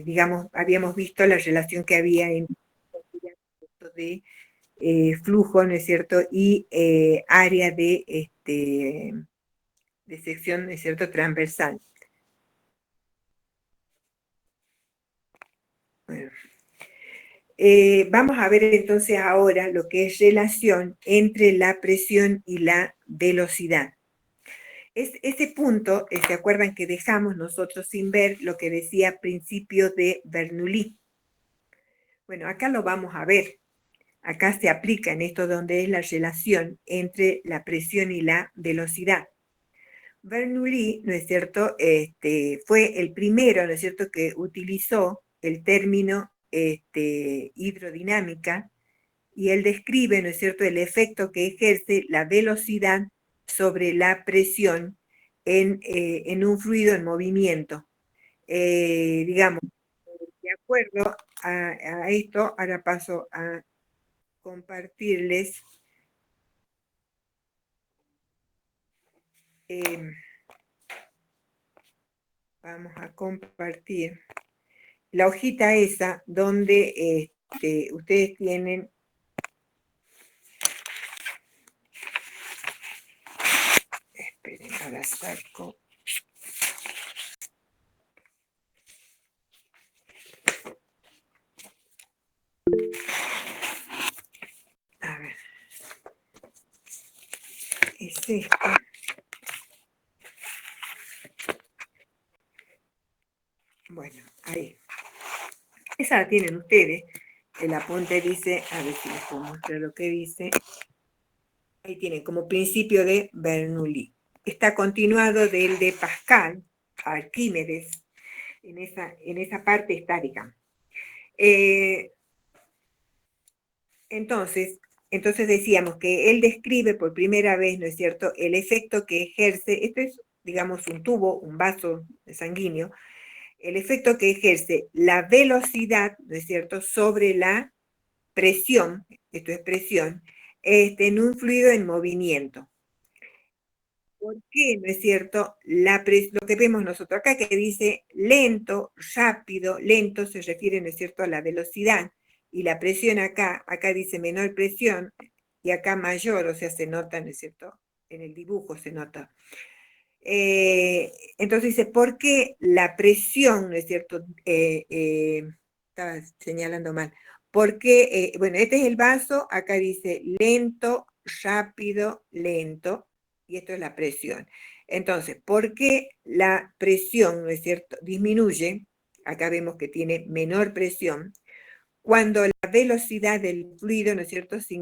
digamos, habíamos visto la relación que había entre de flujo, ¿no es cierto?, y área de sección, ¿no es cierto?, transversal. Bueno. Vamos a ver entonces ahora lo que es relación entre la presión y la velocidad. Ese punto, ¿se acuerdan que dejamos nosotros sin ver lo que decía principio de Bernoulli? Bueno, acá lo vamos a ver. Acá se aplica en esto donde es la relación entre la presión y la velocidad. Bernoulli, ¿no es cierto?, fue el primero, ¿no es cierto?, que utilizó el término hidrodinámica, y él describe, ¿no es cierto?, el efecto que ejerce la velocidad sobre la presión en un fluido en movimiento. Digamos, de acuerdo a esto, ahora paso a compartirles. Vamos a compartir la hojita esa donde ustedes tienen esperen, ahora saco. A ver. Es esto. Bueno, ahí. Esa la tienen ustedes. El apunte dice, a ver si les puedo mostrar lo que dice. Ahí tienen como principio de Bernoulli. Está continuado del de Pascal, Arquímedes, en esa parte estática. Entonces decíamos que él describe por primera vez, ¿no es cierto?, el efecto que ejerce, esto es, digamos, un tubo, un vaso sanguíneo, el efecto que ejerce la velocidad, ¿no es cierto?, sobre la presión, esto es presión, en un fluido en movimiento. ¿Por qué, no es cierto? Lo que vemos nosotros acá que dice lento, rápido, lento se refiere, ¿no es cierto?, a la velocidad, y la presión acá dice menor presión, y acá mayor, o sea, se nota, ¿no es cierto?, en el dibujo se nota. Entonces dice, ¿por qué la presión, no es cierto? Estaba señalando mal. Porque, bueno, este es el vaso, acá dice lento, rápido, lento, y esto es la presión. Entonces, ¿por qué la presión, no es cierto?, disminuye? Acá vemos que tiene menor presión, cuando la velocidad del fluido, ¿no es cierto?, se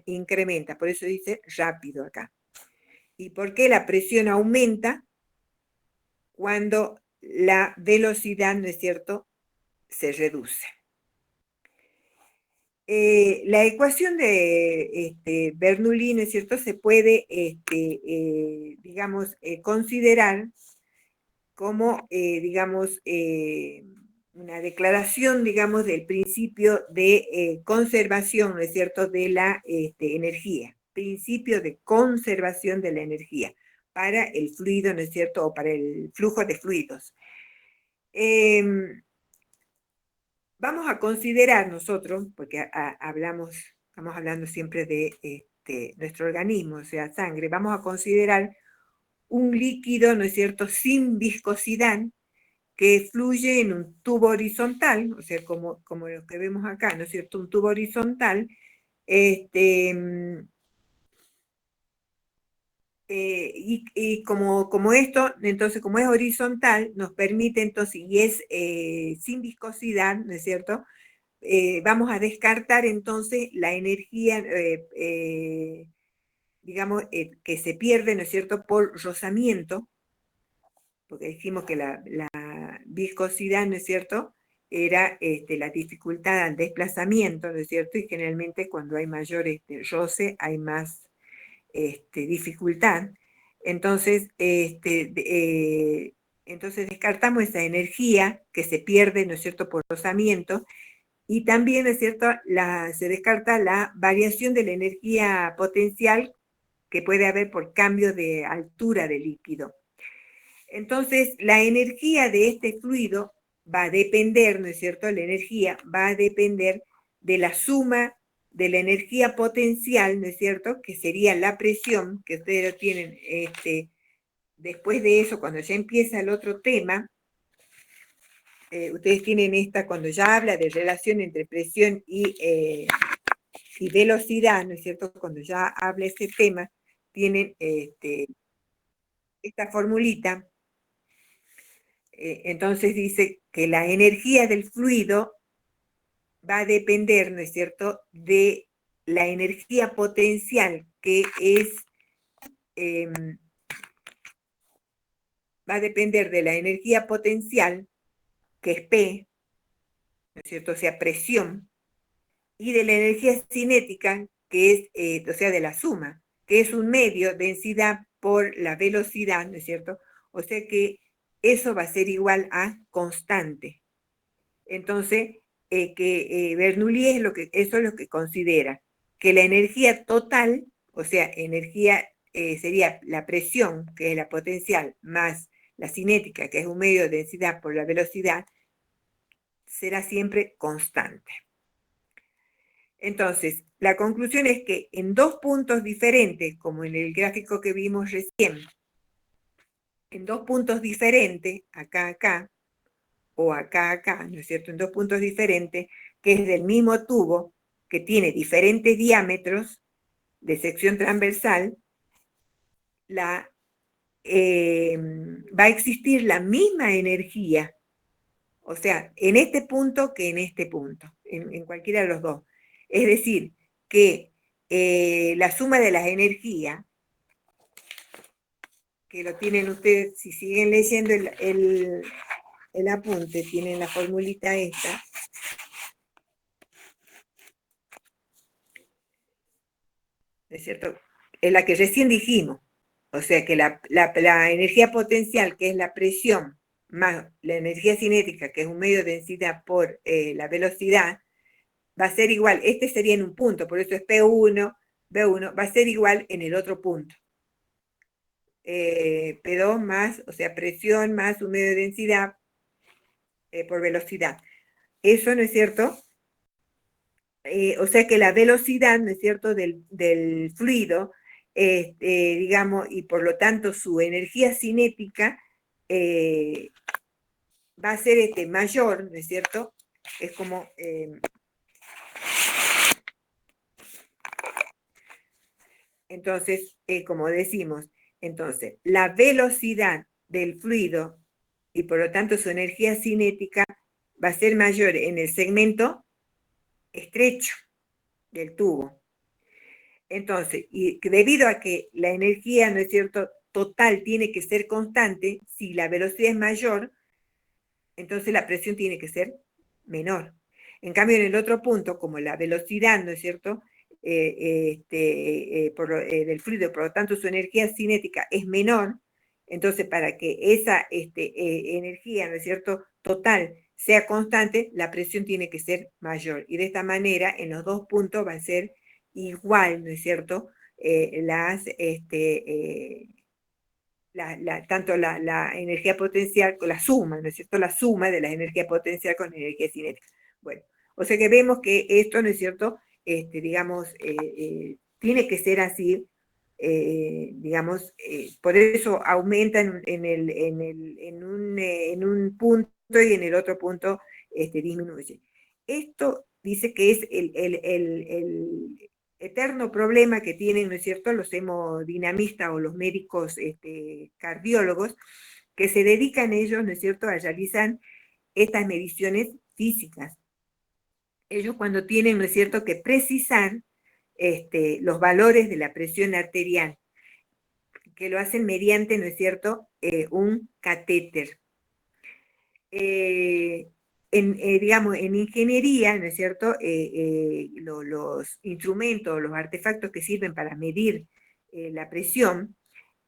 incrementa, por eso dice rápido acá. ¿Y por qué la presión aumenta? Cuando la velocidad, ¿no es cierto?, se reduce. La ecuación de Bernoulli, ¿no es cierto?, se puede, digamos, considerar como, digamos, una declaración, digamos, del principio de conservación, ¿no es cierto?, de la energía. Principio de conservación de la energía para el fluido, ¿no es cierto?, o para el flujo de fluidos. Vamos a considerar nosotros, porque estamos hablando siempre de nuestro organismo, o sea, sangre, vamos a considerar un líquido, ¿no es cierto?, sin viscosidad, que fluye en un tubo horizontal, o sea, como lo que vemos acá, ¿no es cierto?, un tubo horizontal, y como esto, entonces, como es horizontal, nos permite entonces, y es sin viscosidad, ¿no es cierto?, vamos a descartar entonces la energía, digamos, que se pierde, ¿no es cierto?, por rozamiento, porque dijimos que la viscosidad, ¿no es cierto?, era la dificultad al desplazamiento, ¿no es cierto?, y generalmente cuando hay mayor roce hay más dificultad. Entonces, entonces descartamos esa energía que se pierde, ¿no es cierto?, por rozamiento, y también, ¿es cierto?, se descarta la variación de la energía potencial que puede haber por cambio de altura del líquido. Entonces, la energía de este fluido va a depender, ¿no es cierto? La energía va a depender de la suma de la energía potencial, ¿no es cierto? Que sería la presión, que ustedes lo tienen, después de eso, cuando ya empieza el otro tema, ustedes tienen esta, cuando ya habla de relación entre presión y velocidad, ¿no es cierto? Cuando ya habla este tema, tienen esta formulita. Entonces dice que la energía del fluido va a depender, ¿no es cierto?, de la energía potencial, que es, va a depender de la energía potencial, que es P, ¿no es cierto?, o sea, presión, y de la energía cinética, que es, o sea, de la suma, que es un medio, densidad por la velocidad, ¿no es cierto? O sea que eso va a ser igual a constante. Entonces, Bernoulli eso es lo que considera, que la energía total, o sea, energía sería la presión, que es la potencial, más la cinética, que es un medio de densidad por la velocidad, será siempre constante. Entonces, la conclusión es que en dos puntos diferentes, como en el gráfico que vimos recién, en dos puntos diferentes, acá, o acá, ¿no es cierto? En dos puntos diferentes, que es del mismo tubo, que tiene diferentes diámetros de sección transversal, va a existir la misma energía, o sea, en este punto que en este punto, en cualquiera de los dos. Es decir, que la suma de las energías, que lo tienen ustedes, si siguen leyendo el apunte, tienen la formulita esta, ¿es cierto? Es la que recién dijimos. O sea que la energía potencial, que es la presión, más la energía cinética, que es un medio de densidad por la velocidad, va a ser igual. Este sería en un punto, por eso es P1, B1, va a ser igual en el otro punto. P2 más, o sea, presión más un medio de densidad por velocidad. Eso, ¿no es cierto? O sea que la velocidad, ¿no es cierto?, del fluido, digamos, y por lo tanto su energía cinética va a ser mayor, ¿no es cierto? Es como... entonces, como decimos, entonces, la velocidad del fluido y por lo tanto su energía cinética va a ser mayor en el segmento estrecho del tubo. Entonces, y debido a que la energía, ¿no es cierto?, total tiene que ser constante, si la velocidad es mayor, entonces la presión tiene que ser menor. En cambio, en el otro punto, como la velocidad, ¿no es cierto?, del fluido, por lo tanto su energía cinética es menor, entonces para que esa energía, ¿no es cierto?, total sea constante, la presión tiene que ser mayor. Y de esta manera, en los dos puntos va a ser igual, ¿no es cierto?, tanto la energía potencial con la suma, ¿no es cierto? La suma de la energía potencial con la energía cinética. Bueno, o sea que vemos que esto, ¿no es cierto?, digamos, tiene que ser así, digamos, por eso aumenta en un punto y en el otro punto disminuye. Esto dice que es el eterno problema que tienen, ¿no es cierto?, los hemodinamistas o los médicos cardiólogos, que se dedican ellos, ¿no es cierto?, a realizar estas mediciones físicas. Ellos cuando tienen, ¿no es cierto?, que precisar los valores de la presión arterial, que lo hacen mediante, ¿no es cierto?, un catéter. Digamos, en ingeniería, ¿no es cierto?, los instrumentos, los artefactos que sirven para medir la presión,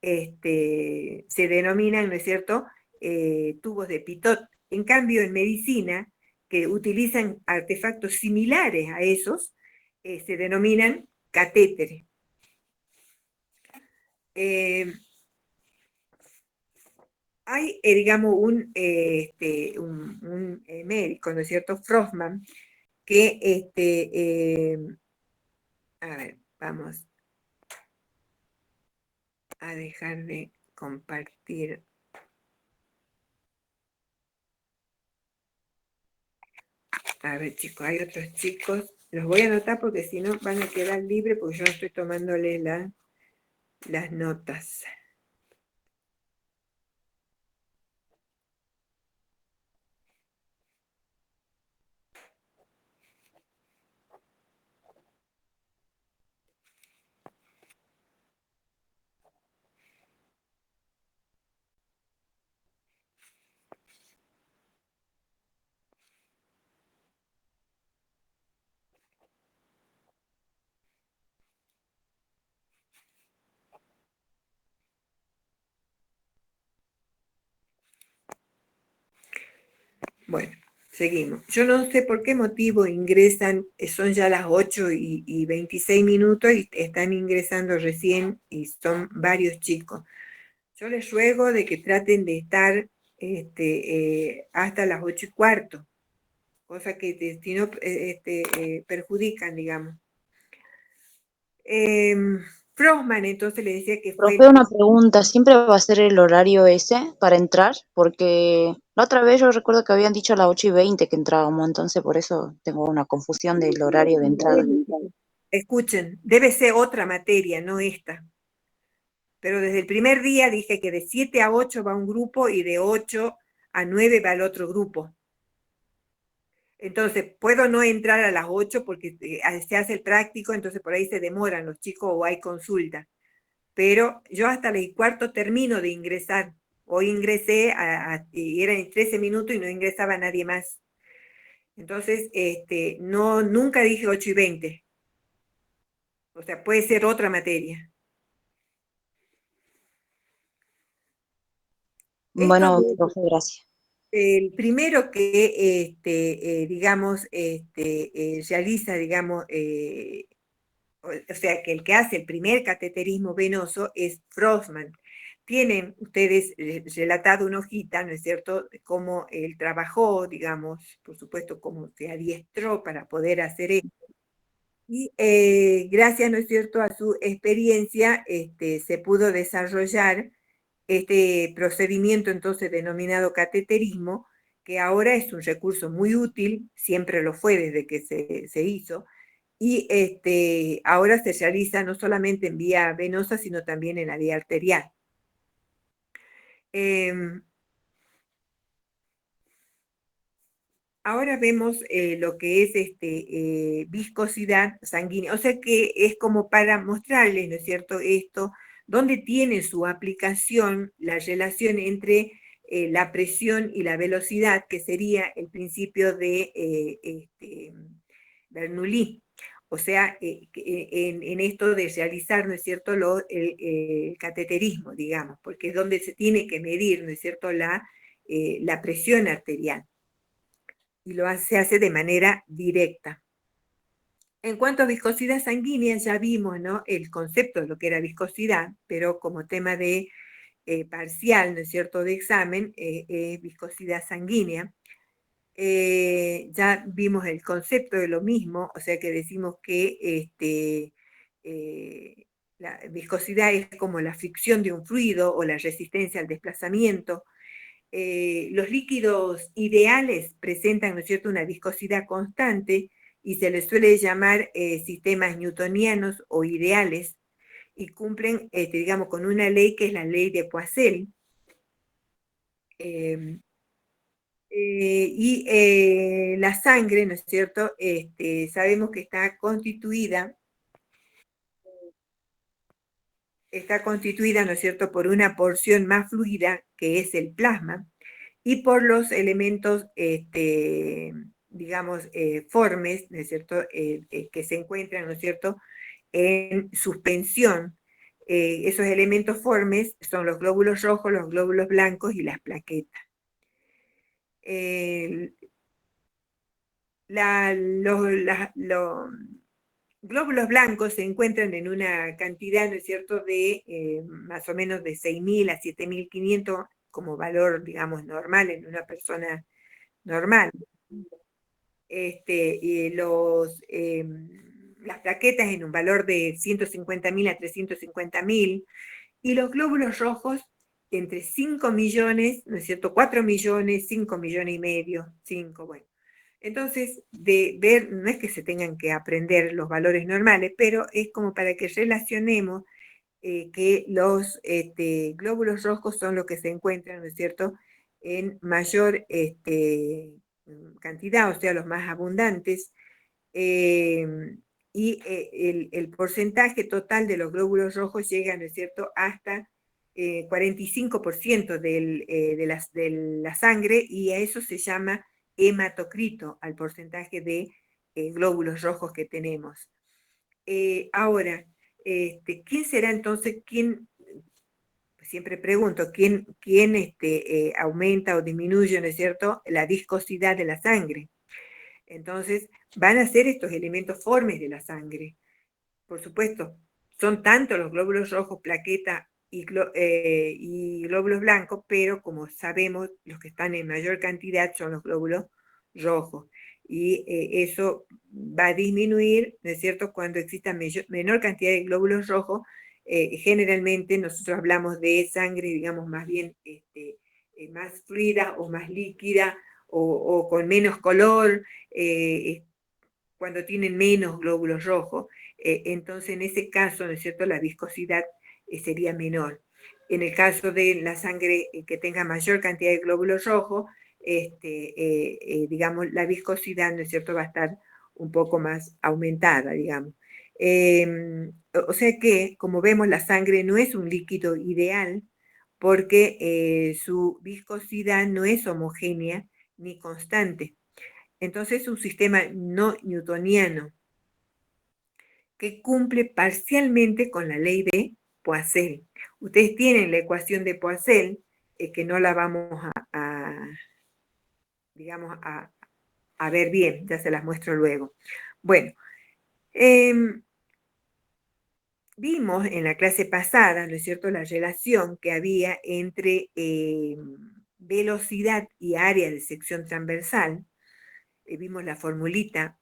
se denominan, ¿no es cierto?, tubos de Pitot. En cambio, en medicina, que utilizan artefactos similares a esos, se denominan catéteres. Hay, digamos, un médico, ¿no es cierto?, Frostman, que, a ver, vamos a dejar de compartir. A ver, chicos, hay otros chicos. Los voy a anotar porque si no van a quedar libres porque yo no estoy tomándoles las notas. Bueno, seguimos. Yo no sé por qué motivo ingresan, son ya las 8 y 26 minutos y están ingresando recién y son varios chicos. Yo les ruego de que traten de estar hasta las 8:15, cosa que si no perjudican, digamos. Frostman entonces le decía que fue Profe, una pregunta, ¿siempre va a ser el horario ese para entrar? Porque la otra vez yo recuerdo que habían dicho a las 8:20 que entrábamos, entonces por eso tengo una confusión del horario de entrada. escuchen, debe ser otra materia, no esta. Pero desde el primer día dije que de 7 a 8 va un grupo y de 8 a 9 va el otro grupo. Entonces, puedo no entrar a las 8 porque se hace el práctico, entonces por ahí se demoran los chicos o hay consulta. Pero yo hasta las 8:15 termino de ingresar. Hoy ingresé y eran 13 minutos y no ingresaba nadie más. Entonces, no, nunca dije 8:20. O sea, puede ser otra materia. Estos Bueno, dos, profe, gracias. el primero que, digamos, realiza, digamos, o sea, que el que hace el primer cateterismo venoso es Frostman. Tienen ustedes relatado una hojita, ¿no es cierto?, de cómo él trabajó, digamos, por supuesto, cómo se adiestró para poder hacer esto. Y gracias, ¿no es cierto?, a su experiencia, se pudo desarrollar este procedimiento entonces denominado cateterismo, que ahora es un recurso muy útil, siempre lo fue desde que se hizo, y ahora se realiza no solamente en vía venosa, sino también en la vía arterial. Em, Ahora vemos lo que es viscosidad sanguínea, o sea que es como para mostrarles, ¿no es cierto?, esto, dónde tiene su aplicación la relación entre la presión y la velocidad, que sería el principio de Bernoulli. O sea, en esto de realizar, ¿no es cierto?, el cateterismo, digamos, porque es donde se tiene que medir, ¿no es cierto?, la presión arterial y se hace de manera directa. En cuanto a viscosidad sanguínea, ya vimos, ¿no?, el concepto de lo que era viscosidad, pero como tema de parcial, ¿no es cierto?, de examen, viscosidad sanguínea. Ya vimos el concepto de lo mismo, o sea que decimos que la viscosidad es como la fricción de un fluido o la resistencia al desplazamiento. Los líquidos ideales presentan, ¿no es cierto?, una viscosidad constante y se les suele llamar sistemas newtonianos o ideales y cumplen, digamos, con una ley que es la ley de Poiseuille. Eh, la sangre, ¿no es cierto?, sabemos que está constituida, ¿no es cierto?, por una porción más fluida, que es el plasma, y por los elementos, digamos, formes, ¿no es cierto?, que se encuentran, ¿no es cierto?, en suspensión. Esos elementos formes son los glóbulos rojos, los glóbulos blancos y las plaquetas. Los glóbulos blancos se encuentran en una cantidad, ¿no es cierto?, de más o menos de 6.000 a 7.500 como valor, digamos, normal en una persona normal. Y las plaquetas en un valor de 150.000 a 350.000, y los glóbulos rojos entre 5 millones, ¿no es cierto? 4 millones, 5 millones y medio, 5, bueno. Entonces, de ver, no es que se tengan que aprender los valores normales, pero es como para que relacionemos que los glóbulos rojos son los que se encuentran, ¿no es cierto?, en mayor cantidad, o sea, los más abundantes, y el porcentaje total de los glóbulos rojos llega, ¿no es cierto?, hasta 45% de la sangre, y a eso se llama hematocrito, al porcentaje de glóbulos rojos que tenemos. Ahora, ¿quién será entonces, siempre pregunto, quién aumenta o disminuye, ¿no es cierto?, la viscosidad de la sangre? Entonces, van a ser estos elementos formes de la sangre. Por supuesto, son tanto los glóbulos rojos, plaqueta y glóbulos blancos, pero como sabemos, los que están en mayor cantidad son los glóbulos rojos. Y eso va a disminuir, ¿no es cierto?, cuando exista menor cantidad de glóbulos rojos. Generalmente nosotros hablamos de sangre, digamos, más bien más fluida o más líquida, o con menos color, cuando tienen menos glóbulos rojos. Entonces, en ese caso, ¿no es cierto?, la viscosidad sería menor. En el caso de la sangre que tenga mayor cantidad de glóbulos rojos, digamos, la viscosidad, ¿no es cierto?, va a estar un poco más aumentada, digamos. O sea que, como vemos, la sangre no es un líquido ideal, porque su viscosidad no es homogénea ni constante. Entonces es un sistema no newtoniano que cumple parcialmente con la ley de Poiseuille. Ustedes tienen la ecuación de Poiseuille, que no la vamos digamos, a ver bien, ya se las muestro luego. Bueno, vimos en la clase pasada, ¿no es cierto?, la relación que había entre velocidad y área de sección transversal. Vimos la formulita.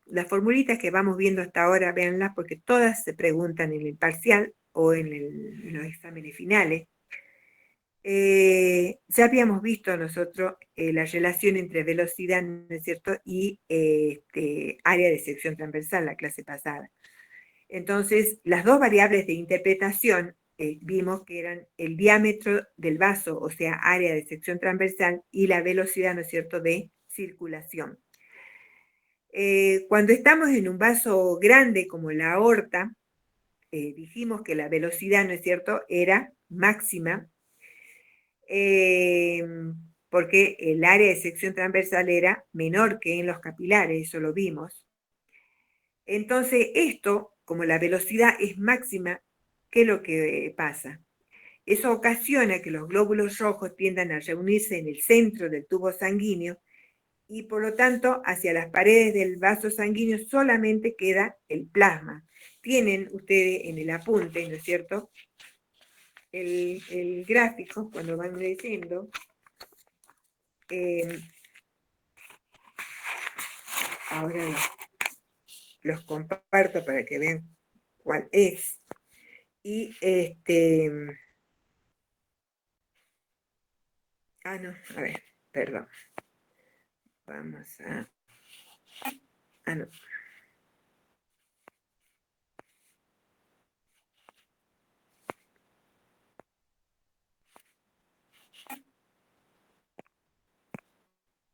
Las formulitas que vamos viendo hasta ahora, véanlas, porque todas se preguntan en el parcial o en los exámenes finales. Ya habíamos visto nosotros la relación entre velocidad, ¿no es cierto?, y área de sección transversal, la clase pasada. Entonces, las dos variables de interpretación vimos que eran el diámetro del vaso, o sea, área de sección transversal, y la velocidad, ¿no es cierto?, de circulación. Cuando estamos en un vaso grande como la aorta, dijimos que la velocidad, ¿no es cierto?, era máxima, porque el área de sección transversal era menor que en los capilares, eso lo vimos. Entonces, esto, como la velocidad es máxima, ¿qué es lo que pasa? Eso ocasiona que los glóbulos rojos tiendan a reunirse en el centro del tubo sanguíneo, y por lo tanto hacia las paredes del vaso sanguíneo solamente queda el plasma. Tienen ustedes en el apunte, ¿no es cierto?, el gráfico cuando van leyendo. Ahora los comparto para que vean cuál es. Y no, a ver, perdón. Vamos a... no.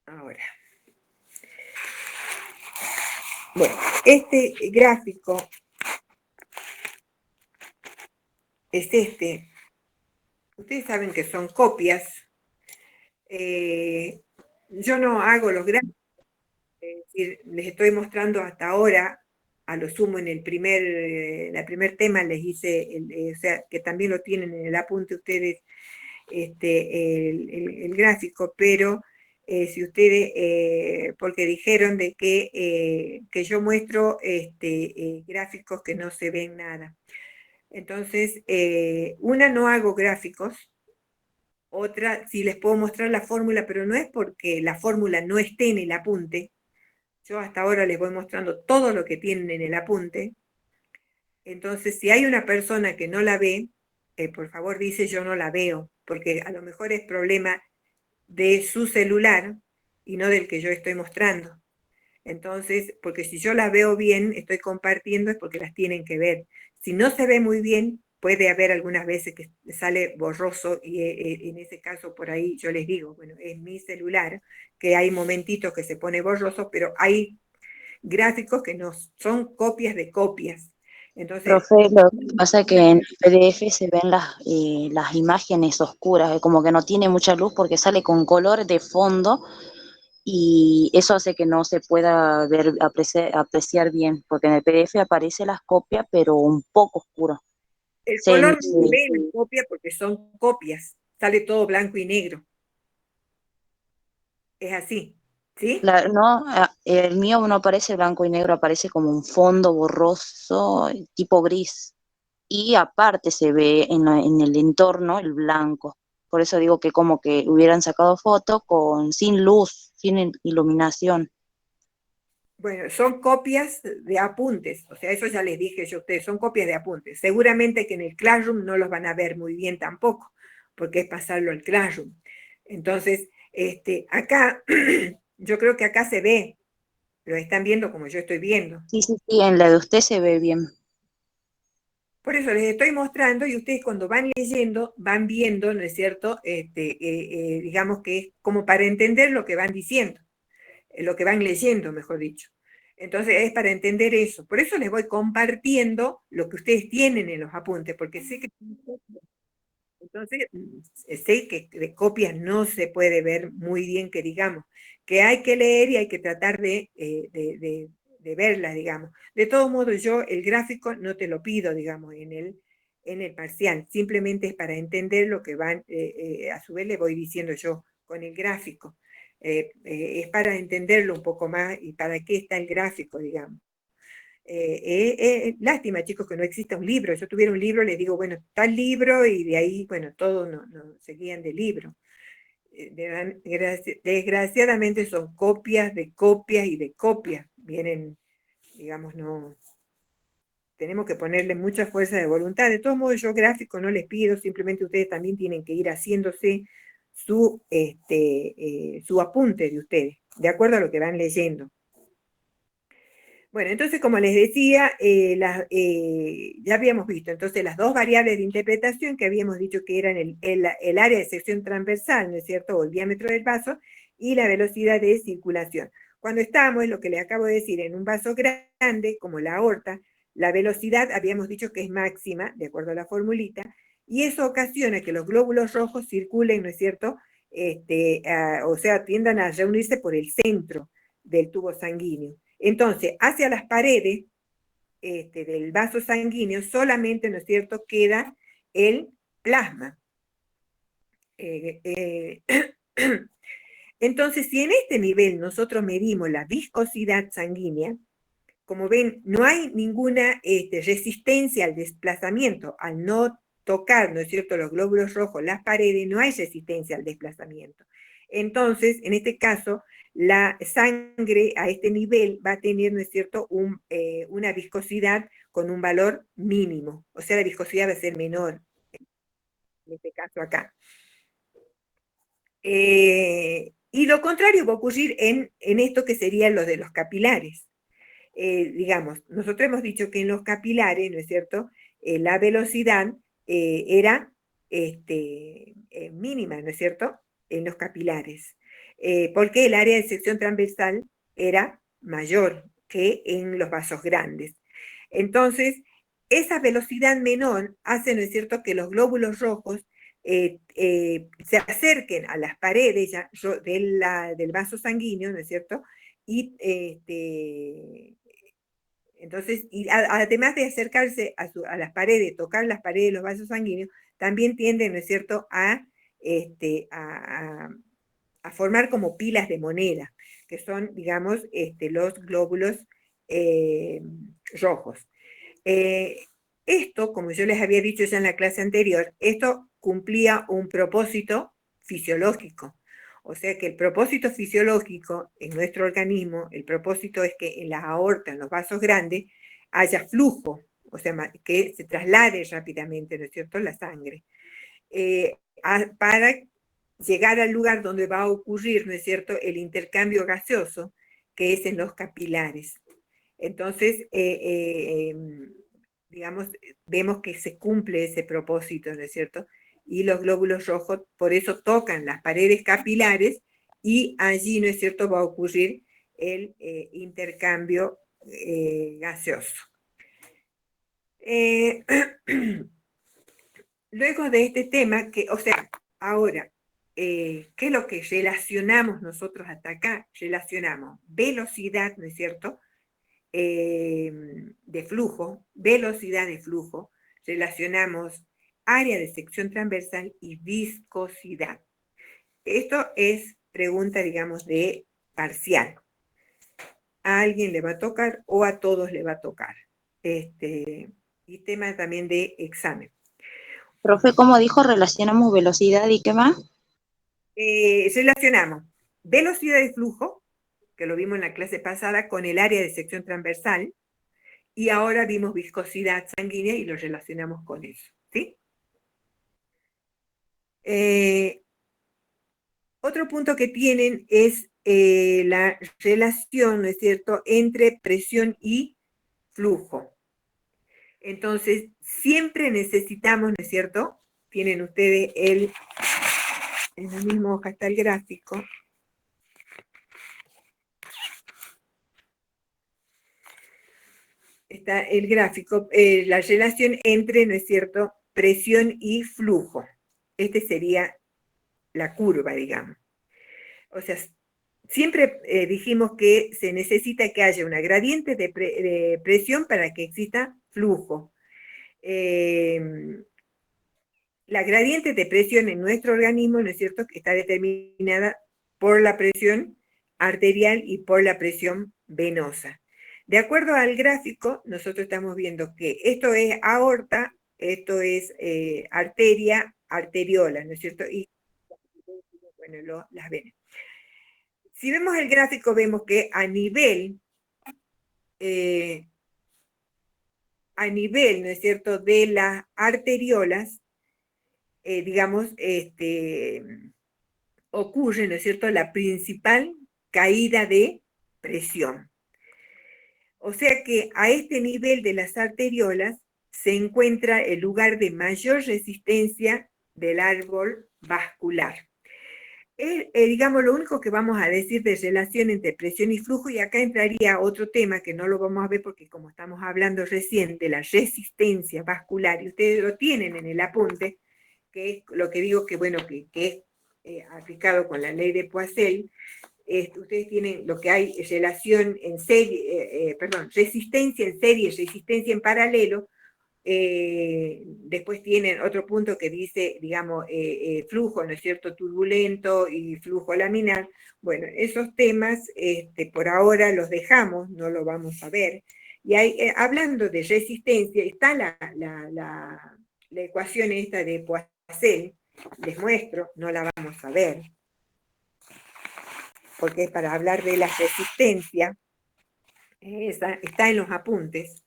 Ahora. Bueno, este gráfico es este. Ustedes saben que son copias. Yo no hago los gráficos. Es decir, les estoy mostrando hasta ahora, a lo sumo en el primer tema les hice, o sea, que también lo tienen en el apunte ustedes, el gráfico, pero si ustedes, porque dijeron de que yo muestro gráficos que no se ven nada. Entonces, no hago gráficos, Otra, sí les puedo mostrar la fórmula, pero no es porque la fórmula no esté en el apunte. Yo hasta ahora les voy mostrando todo lo que tienen en el apunte. Entonces, si hay una persona que no la ve, por favor dice yo no la veo, porque a lo mejor es problema de su celular y no del que yo estoy mostrando. Entonces, porque si yo las veo bien, estoy compartiendo, es porque las tienen que ver. Si no se ve muy bien, puede haber algunas veces que sale borroso y en ese caso por ahí yo les digo, bueno, es mi celular, que hay momentitos que se pone borroso, pero hay gráficos que no son copias de copias. Entonces, Profe, lo que pasa es que en PDF se ven las imágenes oscuras, como que no tiene mucha luz porque sale con color de fondo y eso hace que no se pueda ver, apreciar bien, porque en el PDF aparece las copias, pero un poco oscuro. el Se, color no se se- ve en la copia porque son copias, sale todo blanco y negro. Es así, ¿sí? no, el mío no aparece blanco y negro, aparece como un fondo borroso, tipo gris. Y aparte se ve en el entorno el blanco. Por eso digo que como que hubieran sacado fotos sin luz, sin iluminación. Bueno, son copias de apuntes, o sea, eso ya les dije yo a ustedes, son copias de apuntes. Seguramente que en el Classroom no los van a ver muy bien tampoco, porque es pasarlo al Classroom. Entonces, acá, yo creo que acá se ve, lo están viendo como yo estoy viendo. Sí, sí, sí, en la de usted se ve bien. Por eso les estoy mostrando y ustedes cuando van leyendo, van viendo, ¿no es cierto? Digamos que es como para entender lo que van diciendo, lo que van leyendo, mejor dicho. Entonces es para entender eso. Por eso les voy compartiendo lo que ustedes tienen en los apuntes, porque sé que entonces sé que de copias no se puede ver muy bien que digamos, que hay que leer y hay que tratar de verlas, digamos. De todos modos, yo el gráfico no te lo pido, digamos, en el parcial, simplemente es para entender lo que van, a su vez le voy diciendo yo con el gráfico. Es para entenderlo un poco más y para qué está el gráfico, digamos. Lástima, chicos, que no exista un libro. Yo tuviera un libro, les digo, bueno, está el libro y de ahí, bueno, todos no seguían del libro. Desgraciadamente son copias de copias y de copias. Vienen, digamos, no, tenemos que ponerle mucha fuerza de voluntad. De todos modos, yo gráfico no les pido, simplemente ustedes también tienen que ir haciéndose su apunte de ustedes, de acuerdo a lo que van leyendo. Bueno, entonces, como les decía, ya habíamos visto entonces las dos variables de interpretación que habíamos dicho que eran el área de sección transversal, ¿no es cierto?, o el diámetro del vaso, y la velocidad de circulación. Cuando estamos, lo que les acabo de decir, en un vaso grande, como la aorta, la velocidad habíamos dicho que es máxima, de acuerdo a la formulita, y eso ocasiona que los glóbulos rojos circulen, ¿no es cierto?, o sea, tiendan a reunirse por el centro del tubo sanguíneo. Entonces, hacia las paredes del vaso sanguíneo solamente, ¿no es cierto?, queda el plasma. Entonces, si en este nivel nosotros medimos la viscosidad sanguínea, como ven, no hay ninguna resistencia al desplazamiento. Al no tocar, ¿no es cierto?, los glóbulos rojos, las paredes, no hay resistencia al desplazamiento. Entonces, en este caso, la sangre a este nivel va a tener, ¿no es cierto?, una viscosidad con un valor mínimo. O sea, la viscosidad va a ser menor, en este caso acá. Y lo contrario va a ocurrir en esto que sería lo de los capilares. Digamos, nosotros hemos dicho que en los capilares, ¿no es cierto?, la velocidad era mínima, ¿no es cierto?, en los capilares, porque el área de sección transversal era mayor que en los vasos grandes. Entonces, esa velocidad menor hace, ¿no es cierto?, que los glóbulos rojos se acerquen a las paredes del vaso sanguíneo, ¿no es cierto?, y entonces, y además de acercarse a las paredes, tocar las paredes de los vasos sanguíneos, también tienden, ¿no es cierto?, a formar como pilas de moneda, que son, digamos, los glóbulos eh, rojos. Eh, Esto, como yo les había dicho ya en la clase anterior, esto cumplía un propósito fisiológico. O sea que el propósito fisiológico en nuestro organismo, el propósito es que en las aortas, en los vasos grandes, haya flujo, o sea, que se traslade rápidamente, ¿no es cierto?, la sangre, para llegar al lugar donde va a ocurrir, ¿no es cierto?, el intercambio gaseoso, que es en los capilares. Entonces, digamos, vemos que se cumple ese propósito, ¿no es cierto? Y los glóbulos rojos por eso tocan las paredes capilares y allí, ¿no es cierto?, va a ocurrir el intercambio gaseoso. Luego de este tema, o sea, ahora, ¿qué es lo que relacionamos nosotros hasta acá? Relacionamos velocidad, ¿no es cierto?, de flujo, velocidad de flujo, relacionamos área de sección transversal y viscosidad. Esto es pregunta, digamos, de parcial. A alguien le va a tocar o a todos le va a tocar. Y tema también de examen. Profe, ¿cómo dijo? Relacionamos velocidad y qué más. Relacionamos velocidad de flujo, que lo vimos en la clase pasada, con el área de sección transversal, y ahora vimos viscosidad sanguínea y lo relacionamos con eso, ¿sí? Otro punto que tienen es la relación, ¿no es cierto?, entre presión y flujo. Entonces, siempre necesitamos, ¿no es cierto? Tienen ustedes en la misma hoja está el gráfico. Está el gráfico, la relación entre, ¿no es cierto?, presión y flujo. Este sería la curva, digamos. O sea, siempre dijimos que se necesita que haya una gradiente de presión para que exista flujo. La gradiente de presión en nuestro organismo, ¿no es cierto?, que está determinada por la presión arterial y por la presión venosa. De acuerdo al gráfico, nosotros estamos viendo que esto es aorta, esto es arteria, arteriola, ¿no es cierto? Y, bueno, las venas. Si vemos el gráfico, vemos que a nivel, ¿no es cierto?, de las arteriolas, digamos, ocurre, ¿no es cierto?, la principal caída de presión. O sea que a este nivel de las arteriolas se encuentra el lugar de mayor resistencia del árbol vascular. Digamos, lo único que vamos a decir de relación entre presión y flujo, y acá entraría otro tema que no lo vamos a ver porque como estamos hablando recién de la resistencia vascular, y ustedes lo tienen en el apunte, que es lo que digo que, bueno, que es aplicado con la ley de Poiseuille, ustedes tienen lo que hay relación en serie, resistencia en serie, resistencia en paralelo. Después tienen otro punto que dice, digamos, flujo, ¿no es cierto?, turbulento y flujo laminar. Bueno, esos temas por ahora los dejamos, no lo vamos a ver. Y hablando de resistencia, está la ecuación esta de Poiseuille, les muestro, no la vamos a ver, porque es para hablar de la resistencia. Está en los apuntes,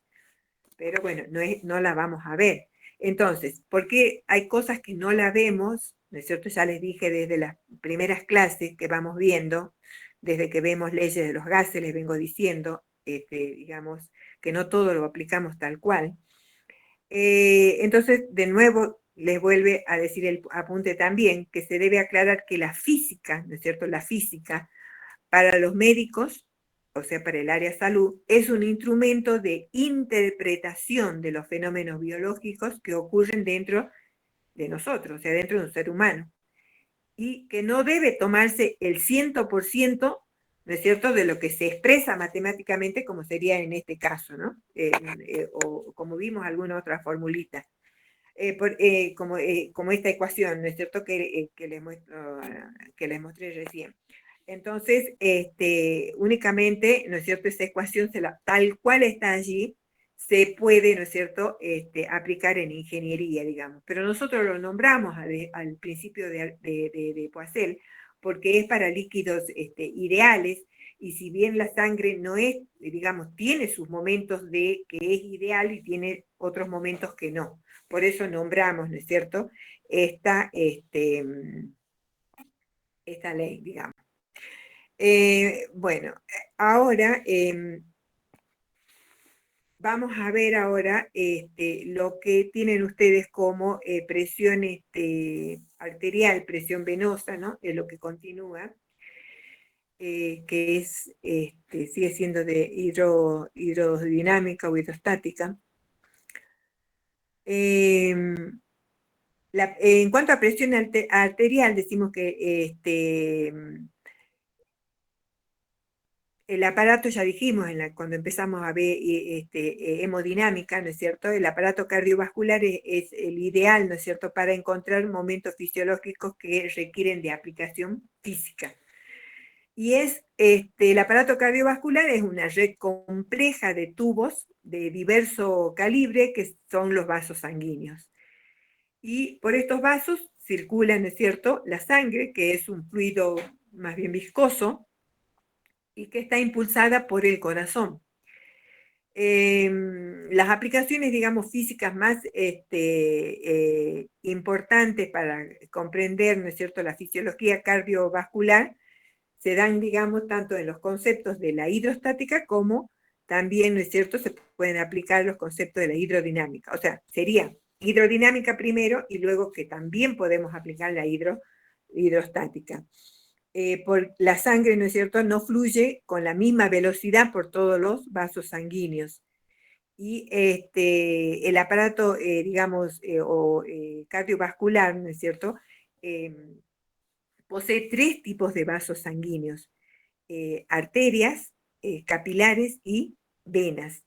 pero bueno, no la vamos a ver. Entonces, ¿por qué hay cosas que no la vemos? ¿No es cierto? Ya les dije desde las primeras clases que vamos viendo, desde que vemos leyes de los gases, les vengo diciendo, digamos, que no todo lo aplicamos tal cual. Entonces, de nuevo, les vuelve a decir el apunte también, que se debe aclarar que la física, ¿no es cierto? La física, para los médicos, o sea, para el área salud, es un instrumento de interpretación de los fenómenos biológicos que ocurren dentro de nosotros, o sea, dentro de un ser humano, y que no debe tomarse el 100%, ¿no es cierto?, de lo que se expresa matemáticamente, como sería en este caso, ¿no? O como vimos alguna otra formulita. Como esta ecuación, ¿no es cierto?, que les mostré recién. Entonces, únicamente, ¿no es cierto?, esa ecuación tal cual está allí, se puede, ¿no es cierto?, aplicar en ingeniería, digamos. Pero nosotros lo nombramos al principio de Poiseuille porque es para líquidos ideales, y si bien la sangre no es, digamos, tiene sus momentos de que es ideal y tiene otros momentos que no. Por eso nombramos, ¿no es cierto?, esta ley, digamos. Bueno, ahora vamos a ver ahora lo que tienen ustedes como presión arterial, presión venosa, ¿no? Es lo que continúa, que es, sigue siendo de hidrodinámica o hidrostática. En cuanto a presión arterial, decimos que el aparato, ya dijimos cuando empezamos a ver hemodinámica, ¿no es cierto? El aparato cardiovascular es el ideal, ¿no es cierto?, para encontrar momentos fisiológicos que requieren de aplicación física. Y el aparato cardiovascular es una red compleja de tubos de diverso calibre que son los vasos sanguíneos. Y por estos vasos circula, ¿no es cierto?, la sangre, que es un fluido más bien viscoso, y que está impulsada por el corazón. Las aplicaciones, digamos, físicas más importantes para comprender, ¿no es cierto?, la fisiología cardiovascular se dan, digamos, tanto en los conceptos de la hidrostática como también, ¿no es cierto?, se pueden aplicar los conceptos de la hidrodinámica. O sea, sería hidrodinámica primero y luego que también podemos aplicar la hidrostática. Por la sangre, ¿no es cierto?, no fluye con la misma velocidad por todos los vasos sanguíneos. Y el aparato, digamos, cardiovascular, ¿no es cierto?, posee tres tipos de vasos sanguíneos: arterias, capilares y venas.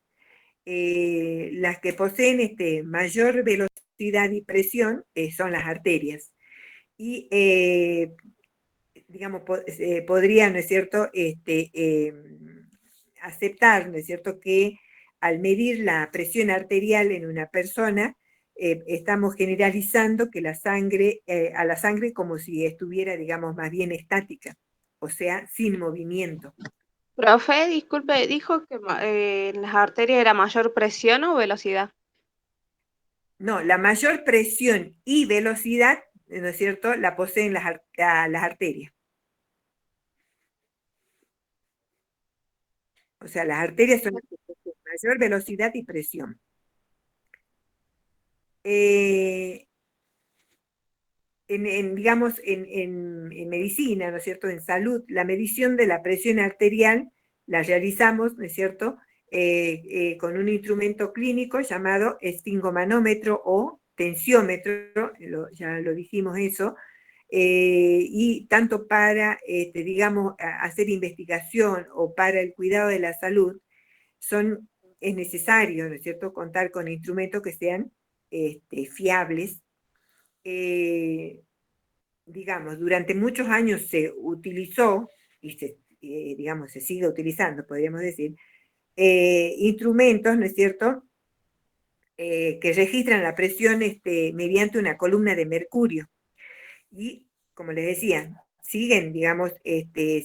Las que poseen mayor velocidad y presión son las arterias. Y digamos, podría, ¿no es cierto?, aceptar, ¿no es cierto?, que al medir la presión arterial en una persona, estamos generalizando que a la sangre como si estuviera, digamos, más bien estática, o sea, sin movimiento. Profe, disculpe, ¿dijo que en las arterias era mayor presión o velocidad? No, la mayor presión y velocidad, ¿no es cierto?, la poseen las arterias. O sea, las arterias son las que poseen mayor velocidad y presión. Digamos, en medicina, ¿no es cierto?, en salud, la medición de la presión arterial la realizamos, ¿no es cierto?, con un instrumento clínico llamado esfingomanómetro o tensiómetro, ya lo dijimos eso, y tanto para, digamos, hacer investigación o para el cuidado de la salud, es necesario, ¿no es cierto?, contar con instrumentos que sean fiables. Digamos, durante muchos años se utilizó, y digamos, se sigue utilizando, podríamos decir, instrumentos, ¿no es cierto?, que registran la presión mediante una columna de mercurio. Y, como les decía, siguen, digamos,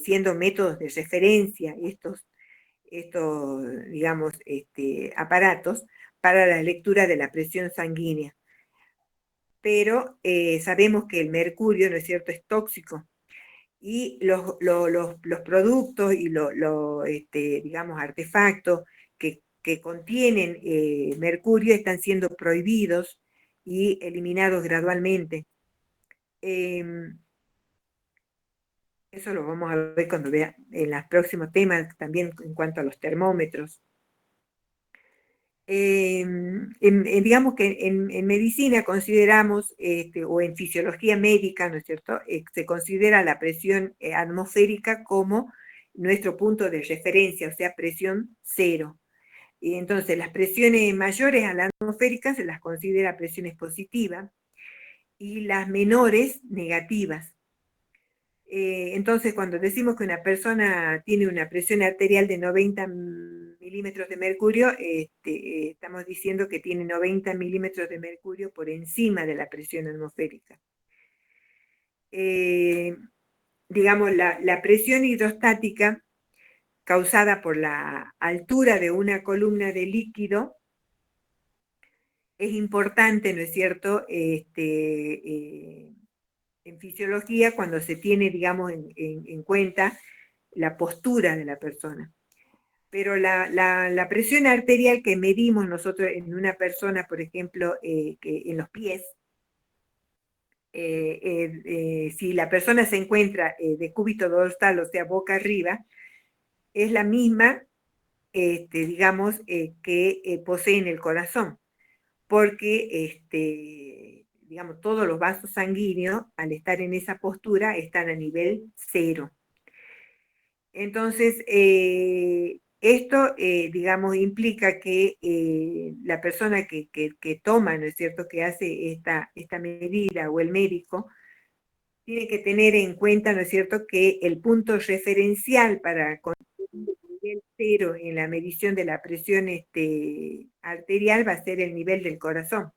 siendo métodos de referencia estos digamos, aparatos para la lectura de la presión sanguínea. Pero sabemos que el mercurio, ¿no es cierto?, es tóxico, y los productos y digamos, artefactos que contienen mercurio están siendo prohibidos y eliminados gradualmente. Eso lo vamos a ver cuando vea en los próximos temas, también en cuanto a los termómetros. Digamos que en medicina consideramos, o en fisiología médica, ¿no es cierto?, se considera la presión atmosférica como nuestro punto de referencia, o sea, presión cero. Y entonces las presiones mayores a la atmosférica se las considera presiones positivas y las menores negativas. Entonces, cuando decimos que una persona tiene una presión arterial de 90 milímetros de mercurio, estamos diciendo que tiene 90 milímetros de mercurio por encima de la presión atmosférica. Digamos, la presión hidrostática causada por la altura de una columna de líquido es importante, ¿no es cierto?, en fisiología cuando se tiene, digamos, en cuenta la postura de la persona. Pero la presión arterial que medimos nosotros en una persona, por ejemplo, que en los pies, si la persona se encuentra de cúbito dorsal, o sea, boca arriba, es la misma, digamos, que posee en el corazón, porque, digamos, todos los vasos sanguíneos, al estar en esa postura, están a nivel 0. Entonces, esto, digamos, implica que la persona que toma, ¿no es cierto?, que hace esta medida, o el médico, tiene que tener en cuenta, ¿no es cierto?, que el punto referencial para conseguir el nivel 0 en la medición de la presión arterial va a ser el nivel del corazón.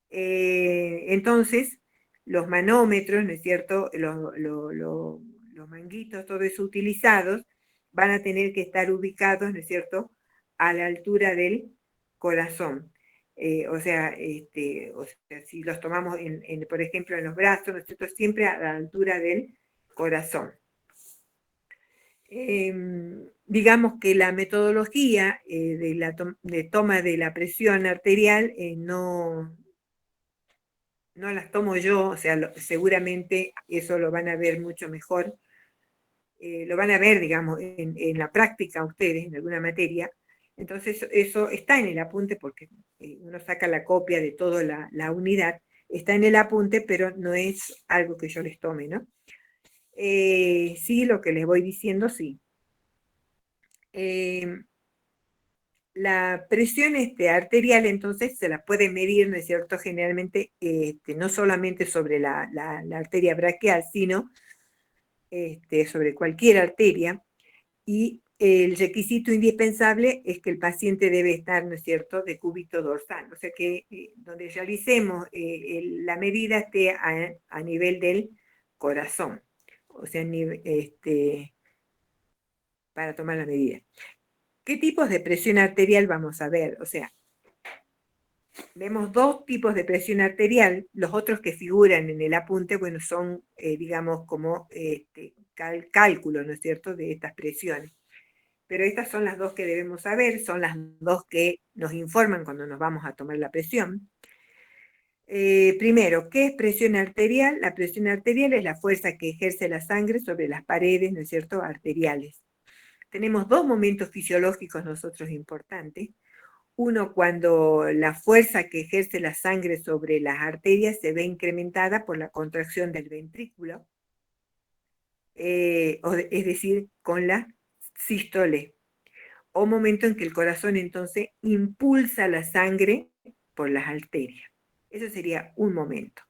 Entonces, los manómetros, ¿no es cierto?, los manguitos, todo eso utilizados, van a tener que estar ubicados, ¿no es cierto?, a la altura del corazón. O sea, si los tomamos, por ejemplo, en los brazos, ¿no es cierto?, siempre a la altura del corazón. Digamos que la metodología de toma de la presión arterial no las tomo yo, o sea, seguramente eso lo van a ver mucho mejor, lo van a ver, digamos, en la práctica ustedes, en alguna materia. Entonces, eso está en el apunte porque uno saca la copia de toda la unidad, está en el apunte, pero no es algo que yo les tome, ¿no? Sí, lo que les voy diciendo, sí. La presión arterial, entonces, se la puede medir, ¿no es cierto?, generalmente, no solamente sobre la arteria braquial, sino sobre cualquier arteria, y el requisito indispensable es que el paciente debe estar, ¿no es cierto?, de cúbito dorsal, o sea que donde realicemos la medida esté a nivel del corazón, o sea, para tomar la medida. ¿Qué tipos de presión arterial vamos a ver? O sea, vemos dos tipos de presión arterial. Los otros que figuran en el apunte, bueno, son, digamos, como cálculo, ¿no es cierto?, de estas presiones. Pero estas son las dos que debemos saber, son las dos que nos informan cuando nos vamos a tomar la presión. Primero, ¿qué es presión arterial? La presión arterial es la fuerza que ejerce la sangre sobre las paredes, ¿no es cierto?, arteriales. Tenemos dos momentos fisiológicos nosotros importantes. Uno, cuando la fuerza que ejerce la sangre sobre las arterias se ve incrementada por la contracción del ventrículo, es decir, con la sístole, o momento en que el corazón entonces impulsa la sangre por las arterias. Eso sería un momento.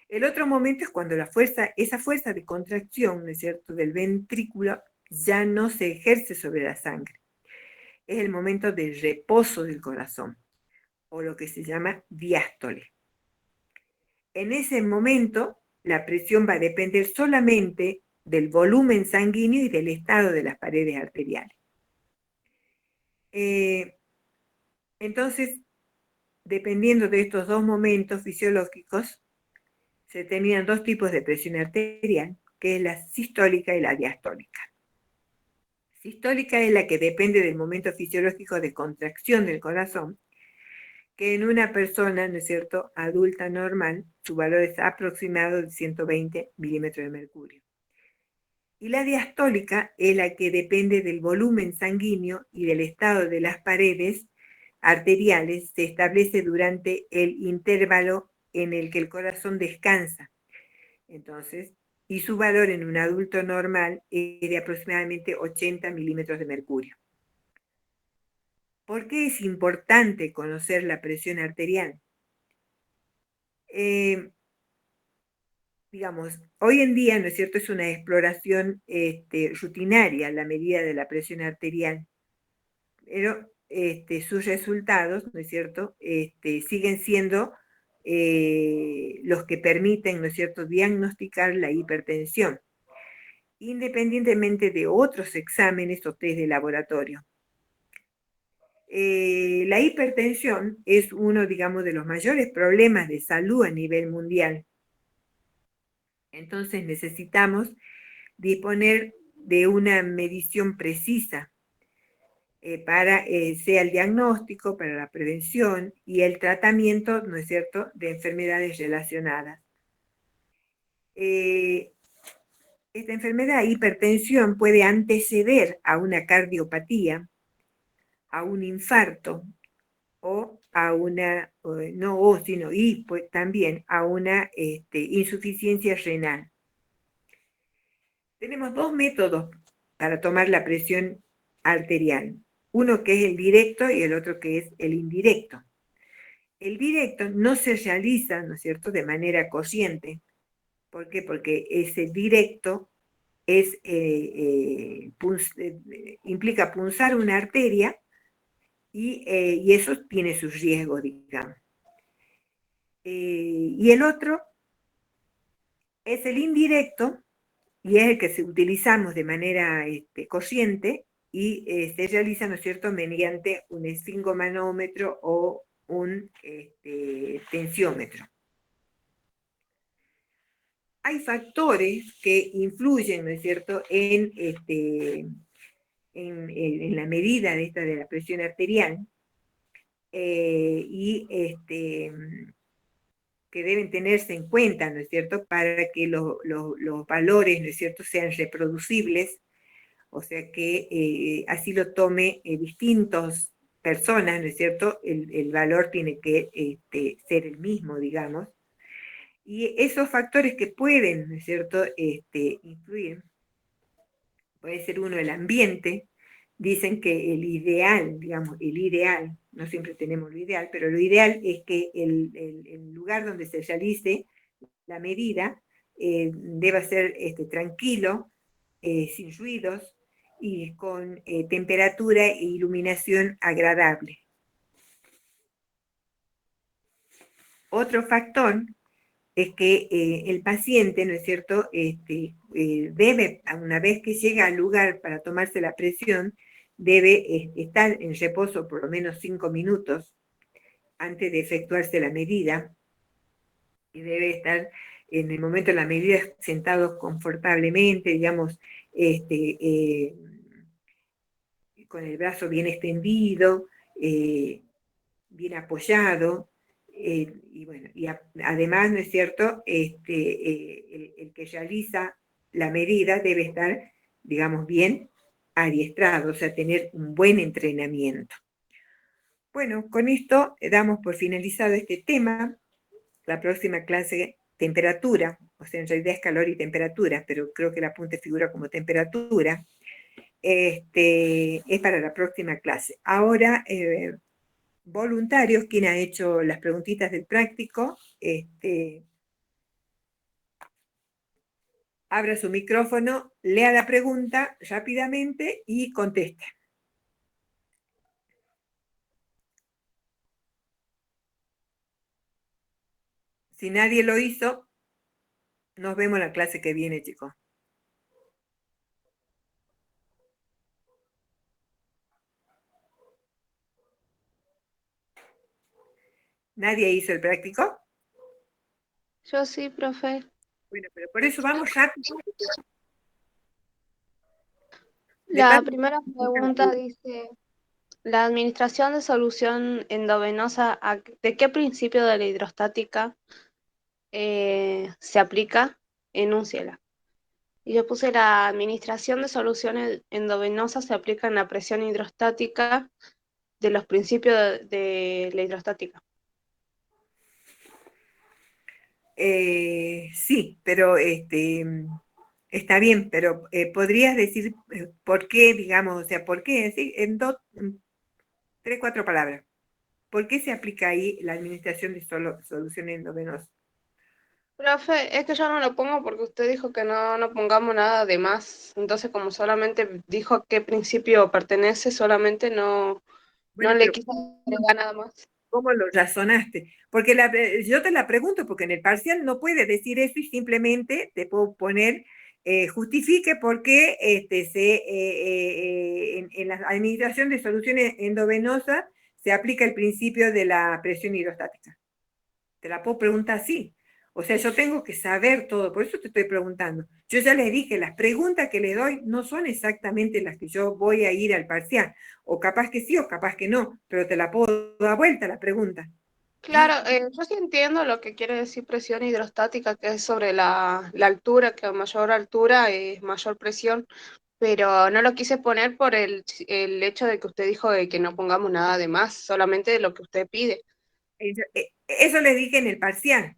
El otro momento es cuando esa fuerza de contracción, ¿no es cierto?, del ventrículo ya no se ejerce sobre la sangre. Es el momento de reposo del corazón, o lo que se llama diástole. En ese momento, la presión va a depender solamente del volumen sanguíneo y del estado de las paredes arteriales. Entonces, dependiendo de estos dos momentos fisiológicos, se tenían dos tipos de presión arterial, que es la sistólica y la diastólica. Sistólica es la que depende del momento fisiológico de contracción del corazón, que en una persona, ¿no es cierto?, adulta normal, su valor es aproximado de 120 milímetros de mercurio. Y la diastólica es la que depende del volumen sanguíneo y del estado de las paredes arteriales, se establece durante el intervalo en el que el corazón descansa. Entonces, y su valor en un adulto normal es de aproximadamente 80 milímetros de mercurio. ¿Por qué es importante conocer la presión arterial? Digamos, hoy en día, ¿no es cierto?, es una exploración rutinaria la medida de la presión arterial. pero sus resultados, ¿no es cierto?, siguen siendo los que permiten, ¿no es cierto?, diagnosticar la hipertensión, independientemente de otros exámenes o test de laboratorio. La hipertensión es uno, digamos, de los mayores problemas de salud a nivel mundial. Entonces necesitamos disponer de una medición precisa para sea el diagnóstico, para la prevención y el tratamiento, ¿no es cierto?, de enfermedades relacionadas. Esta enfermedad, hipertensión, puede anteceder a una cardiopatía, a un infarto o a una, no o, sino y pues, también a una insuficiencia renal. Tenemos dos métodos para tomar la presión arterial, uno que es el directo y el otro que es el indirecto. El directo no se realiza, ¿no es cierto?, de manera consciente. ¿Por qué? Porque ese directo implica punzar una arteria y eso tiene sus riesgos, digamos. Y el otro es el indirecto, y es el que utilizamos de manera consciente y se realiza, ¿no es cierto?, mediante un esfingomanómetro o un tensiómetro. Hay factores que influyen, ¿no es cierto?, en la medida de la presión arterial y que deben tenerse en cuenta, ¿no es cierto?, para que los valores, ¿no es cierto?, sean reproducibles, o sea que así lo tome distintas personas, ¿no es cierto?, el valor tiene que ser el mismo, digamos. Y esos factores que pueden, ¿no es cierto?, influir, puede ser uno el ambiente. Dicen que el ideal, digamos, no siempre tenemos lo ideal, pero lo ideal es que el lugar donde se realice la medida deba ser tranquilo, sin ruidos y con temperatura e iluminación agradable. Otro factor es que el paciente, ¿no es cierto?, debe, una vez que llega al lugar para tomarse la presión, debe estar en reposo por lo menos 5 minutos antes de efectuarse la medida, y debe estar en el momento de la medida sentado confortablemente, digamos, con el brazo bien extendido, bien apoyado, y bueno, y además, ¿no es cierto?, el que realiza la medida debe estar, digamos, bien adiestrado, o sea, tener un buen entrenamiento. Bueno, con esto damos por finalizado este tema. La próxima clase, temperatura, o sea, en realidad es calor y temperatura, pero creo que el apunte figura como temperatura, es para la próxima clase. Ahora, voluntarios, quien ha hecho las preguntitas del práctico, abra su micrófono, lea la pregunta rápidamente y conteste. Si nadie lo hizo, nos vemos la clase que viene, chicos. ¿Nadie hizo el práctico? Yo sí, profe. Bueno, pero por eso vamos rápido. La primera pregunta dice, ¿la administración de solución endovenosa de qué principio de la hidrostática se aplica? Enúnciela. Y yo puse la administración de solución endovenosa se aplica en la presión hidrostática de los principios de la hidrostática. Sí, pero está bien, pero ¿podrías decir por qué, digamos, o sea, por qué? ¿Sí? En 3, 4 palabras. ¿Por qué se aplica ahí la administración de solución endovenosa? Profe, es que yo no lo pongo porque usted dijo que no pongamos nada de más. Entonces, como solamente dijo a qué principio pertenece, solamente no Bueno, le pero quise agregar nada más. ¿cómo lo razonaste? Porque yo te la pregunto, porque en el parcial no puede decir eso y simplemente te puedo poner, justifique por qué en la administración de soluciones endovenosas se aplica el principio de la presión hidrostática. Te la puedo preguntar así. O sea, yo tengo que saber todo, por eso te estoy preguntando. Yo ya les dije, las preguntas que le doy no son exactamente las que yo voy a ir al parcial. O capaz que sí, o capaz que no, pero te la puedo dar vuelta la pregunta. Claro, yo sí entiendo lo que quiere decir presión hidrostática, que es sobre la altura, que a mayor altura es mayor presión, pero no lo quise poner por el hecho de que usted dijo de que no pongamos nada de más, solamente de lo que usted pide. Eso les dije en el parcial.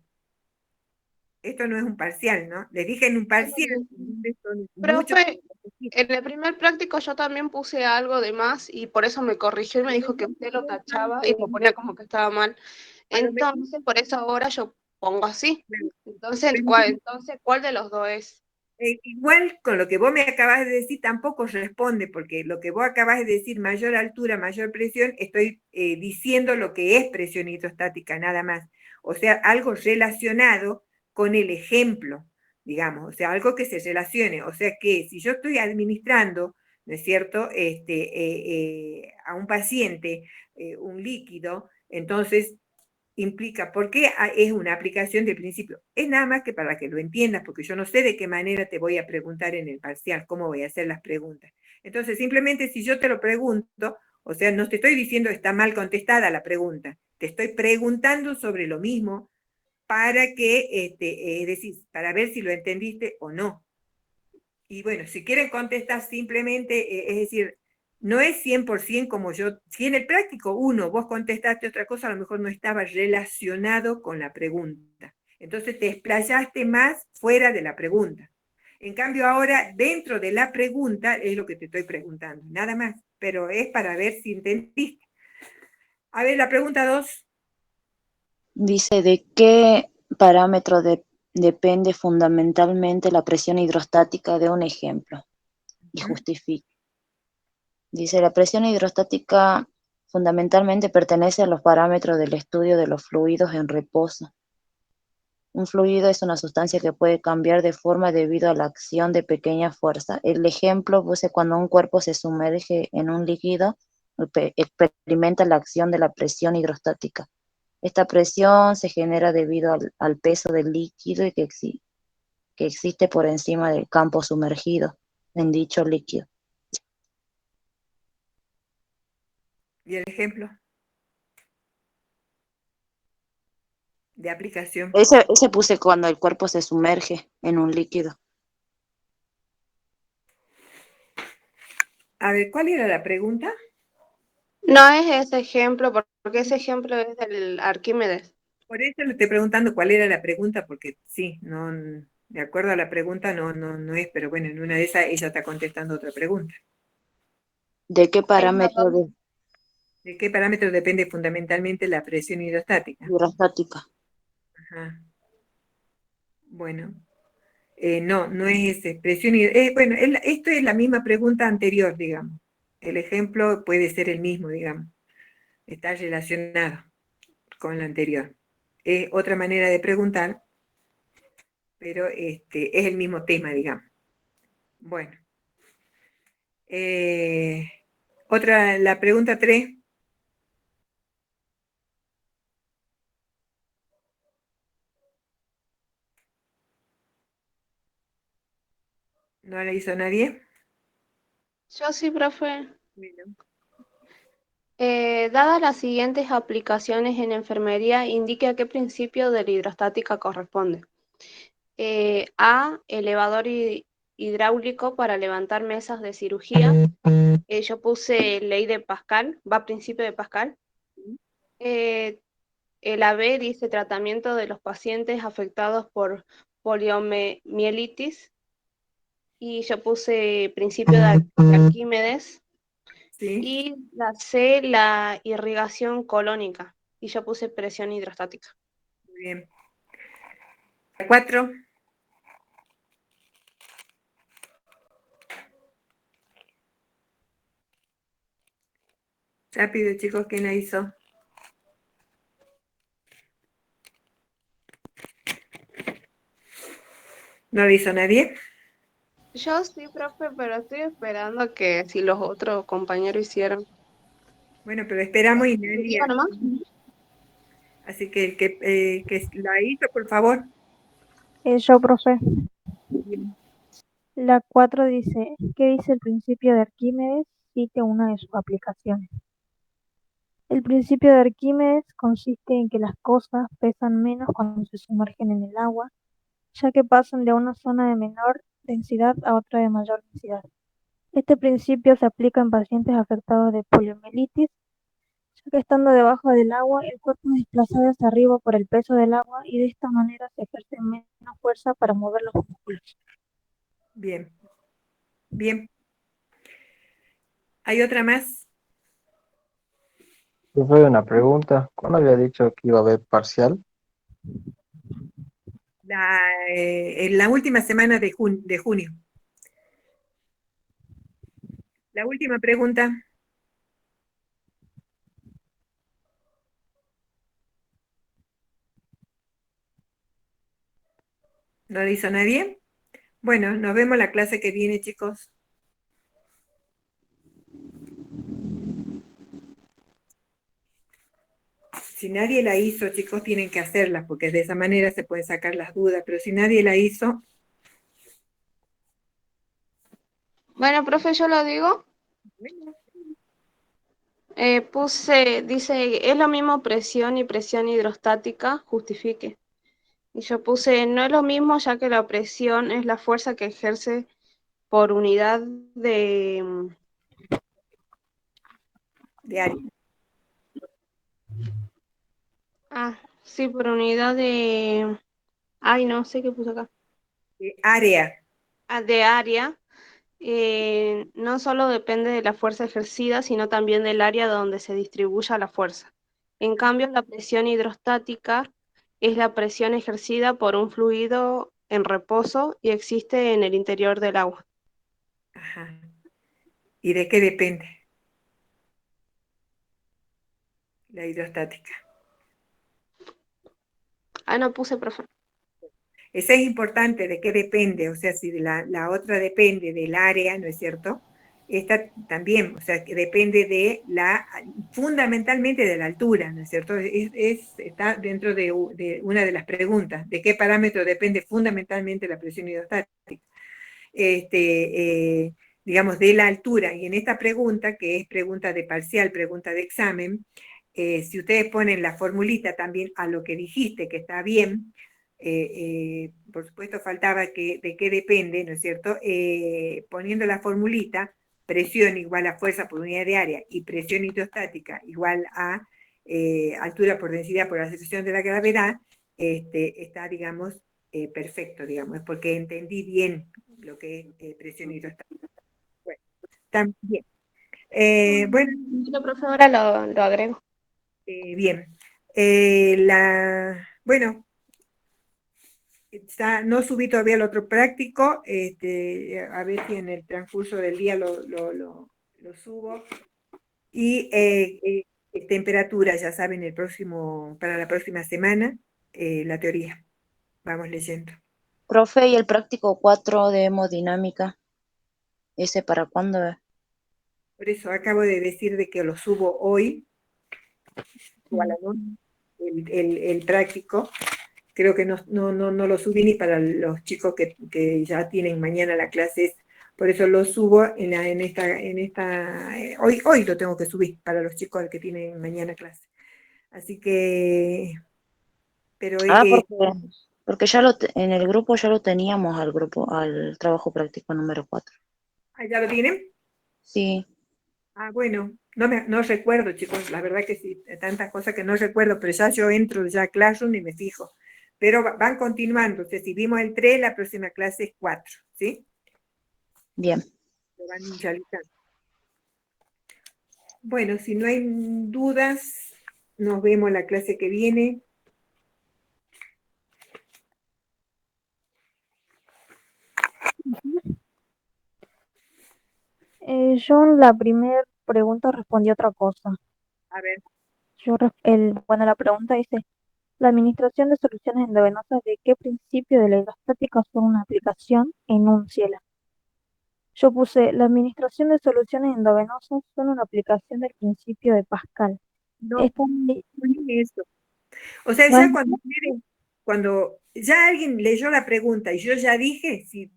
Esto no es un parcial, ¿no? Les dije en un parcial, donde son muchos. Profe, en el primer práctico yo también puse algo de más y por eso me corrigió y me dijo que usted lo tachaba y lo ponía como que estaba mal. A lo mejor, Entonces, por eso ahora yo pongo así. claro, Entonces, pero ¿cuál de los dos es? igual con lo que vos me acabas de decir tampoco responde, porque lo que vos acabas de decir, mayor altura, mayor presión, estoy diciendo lo que es presión hidrostática, nada más. O sea, algo relacionado con el ejemplo, digamos, o sea, algo que se relacione. O sea que si yo estoy administrando, ¿no es cierto?, a un paciente un líquido, entonces implica, ¿por qué es una aplicación del principio? Es nada más que para que lo entiendas, porque yo no sé de qué manera te voy a preguntar en el parcial, cómo voy a hacer las preguntas. Entonces, simplemente si yo te lo pregunto, o sea, no te estoy diciendo está mal contestada la pregunta, te estoy preguntando sobre lo mismo para que, decir, para ver si lo entendiste o no. Y bueno, si quieren contestar simplemente, es decir, no es 100% como yo, si en el práctico uno, vos contestaste otra cosa, a lo mejor no estaba relacionado con la pregunta. Entonces te explayaste más fuera de la pregunta. En cambio ahora, dentro de la pregunta, es lo que te estoy preguntando, nada más, pero es para ver si entendiste. A ver, la pregunta 2. Dice, ¿de qué parámetro depende fundamentalmente la presión hidrostática de un ejemplo? Y justifica. Dice, la presión hidrostática fundamentalmente pertenece a los parámetros del estudio de los fluidos en reposo. Un fluido es una sustancia que puede cambiar de forma debido a la acción de pequeña fuerza. El ejemplo puse cuando un cuerpo se sumerge en un líquido, experimenta la acción de la presión hidrostática. Esta presión se genera debido al peso del líquido y que existe por encima del campo sumergido en dicho líquido. ¿Y el ejemplo de aplicación? Ese puse cuando el cuerpo se sumerge en un líquido. A ver, ¿cuál era la pregunta? No es ese ejemplo, porque ese ejemplo es del Arquímedes. Por eso le estoy preguntando cuál era la pregunta, porque sí, no, de acuerdo a la pregunta no es, pero bueno, en una de esas ella está contestando otra pregunta. ¿De qué parámetro ¿De qué parámetro depende fundamentalmente la presión hidrostática? hidrostática? Ajá. Bueno, no es ese. Bueno, esto es la misma pregunta anterior, digamos. El ejemplo puede ser el mismo, digamos. Está relacionado con la anterior. Es otra manera de preguntar, pero es el mismo tema, digamos. Bueno. La pregunta 3. ¿No la hizo nadie? Yo sí, profe. Bueno. Dadas las siguientes aplicaciones en enfermería, indique a qué principio de la hidrostática corresponde. A, elevador hidráulico para levantar mesas de cirugía. Yo puse ley de Pascal, va principio de Pascal. El AB dice tratamiento de los pacientes afectados por poliomielitis. Y yo puse principio de Arquímedes. Sí, Y la C, la irrigación colónica. Y yo puse presión hidrostática. muy bien. 4. Rápido, chicos, ¿quién la hizo? ¿No la hizo nadie? Yo sí, profe, pero estoy esperando que si los otros compañeros hicieron. Bueno, pero esperamos y ¿Le nadie. digo nomás? Así que el que la hizo, por favor. Yo, profe. Bien. La 4 dice, ¿qué dice el principio de Arquímedes? Cite una de sus aplicaciones. El principio de Arquímedes consiste en que las cosas pesan menos cuando se sumergen en el agua, ya que pasan de una zona de menor densidad a otra de mayor densidad. Este principio se aplica en pacientes afectados de poliomielitis, ya que estando debajo del agua, el cuerpo es desplazado hacia arriba por el peso del agua y de esta manera se ejerce menos fuerza para mover los músculos. Bien. Bien. ¿Hay otra más? Profe, una pregunta. ¿Cuándo había dicho que iba a haber parcial? En la última semana de junio. La última pregunta. ¿No la hizo nadie? Bueno, nos vemos la clase que viene, chicos. Si nadie la hizo, chicos, tienen que hacerla, porque de esa manera se pueden sacar las dudas, pero si nadie la hizo, Bueno, profe, yo lo digo. bueno, Dice, es lo mismo presión y presión hidrostática, justifique. Y yo puse, no es lo mismo ya que la presión es la fuerza que ejerce por unidad de... de área. Sí, por unidad de... Ay, no sé qué puse acá. De área. De área. No solo depende de la fuerza ejercida, sino también del área donde se distribuya la fuerza. En cambio, la presión hidrostática es la presión ejercida por un fluido en reposo y existe en el interior del agua. Ajá. ¿Y de qué depende la hidrostática? No puse, profe. Esa es importante, de qué depende, o sea, si la otra depende del área, ¿no es cierto? Esta también, o sea, que depende fundamentalmente de la altura, ¿no es cierto? Está dentro de una de las preguntas, ¿de qué parámetro depende fundamentalmente la presión hidrostática? Digamos, de la altura. Y en esta pregunta, que es pregunta de parcial, pregunta de examen, si ustedes ponen la formulita también a lo que dijiste, que está bien, por supuesto faltaba de qué depende, ¿no es cierto? Poniendo la formulita, presión igual a fuerza por unidad de área y presión hidrostática igual a altura por densidad por aceleración de la gravedad, está, digamos, perfecto, digamos, es porque entendí bien lo que es presión hidrostática. Bueno, también. Bueno, La profe, ahora lo agrego. bien. Bueno, no subí todavía el otro práctico, a ver si en el transcurso del día lo subo. Y temperatura, ya saben, para la próxima semana, la teoría. Vamos leyendo. Profe, ¿y el práctico 4 de hemodinámica? ¿Ese para cuándo es? Por eso acabo de decir de que lo subo hoy, o a la noche, el práctico. Creo que no lo subí ni para los chicos que ya tienen mañana la clase. Por eso lo subo hoy lo tengo que subir para los chicos que tienen mañana clase. Así que, pero Porque en el grupo ya lo teníamos al trabajo práctico número 4. ¿ya lo tienen? Sí. Bueno, no recuerdo, chicos, la verdad que sí, tantas cosas que no recuerdo, pero ya yo entro ya a Classroom y me fijo. Pero van continuando, o sea, si vimos el 3, la próxima clase es 4, ¿sí? Bien. Lo van realizando. Bueno, si no hay dudas, nos vemos la clase que viene. Yo en la primera pregunta respondí otra cosa. A ver, Bueno, la pregunta dice, ¿la administración de soluciones endovenosas de qué principio de la hidrostática son una aplicación? Enúnciela. Yo puse, la administración de soluciones endovenosas son una aplicación del principio de Pascal. no, Esta ley- no es eso. O sea, no ya es- cuando ya alguien leyó la pregunta y yo ya dije, si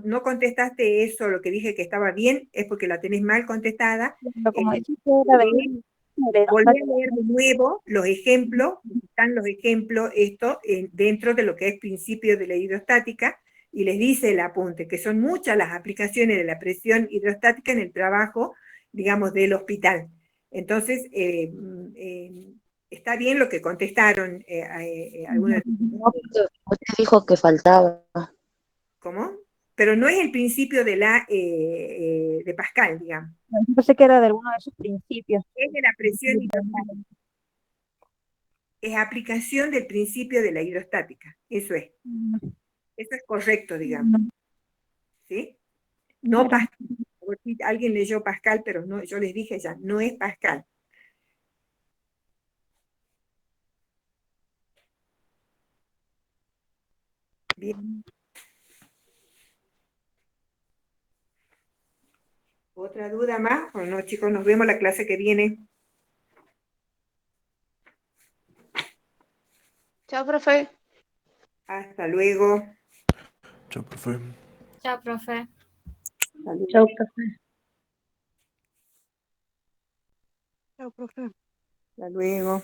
no contestaste eso, lo que dije que estaba bien, es porque la tenés mal contestada. pero como Eh, decís que era de volví la volví a hidrostática, leer de nuevo los ejemplos, están los ejemplos, esto, dentro de lo que es principio de la hidrostática, y les dice el apunte, que son muchas las aplicaciones de la presión hidrostática en el trabajo, digamos, del hospital. Entonces, está bien lo que contestaron algunas. No, porque usted dijo que faltaba. ¿Cómo? Pero no es el principio de Pascal, digamos. yo pensé que era de alguno de esos principios. Es de la presión hidrostática. Es aplicación del principio de la hidrostática. Eso es. Eso es correcto, digamos. ¿Sí? No Pero Pascal. Alguien leyó Pascal, pero no, yo les dije ya, no es Pascal. Bien. ¿Otra duda más? O no, chicos, nos vemos la clase que viene. Chao, profe. Hasta luego. Chao, profe. Chao, profe. Hasta luego. Chau, profe. Chao, profe. Hasta luego.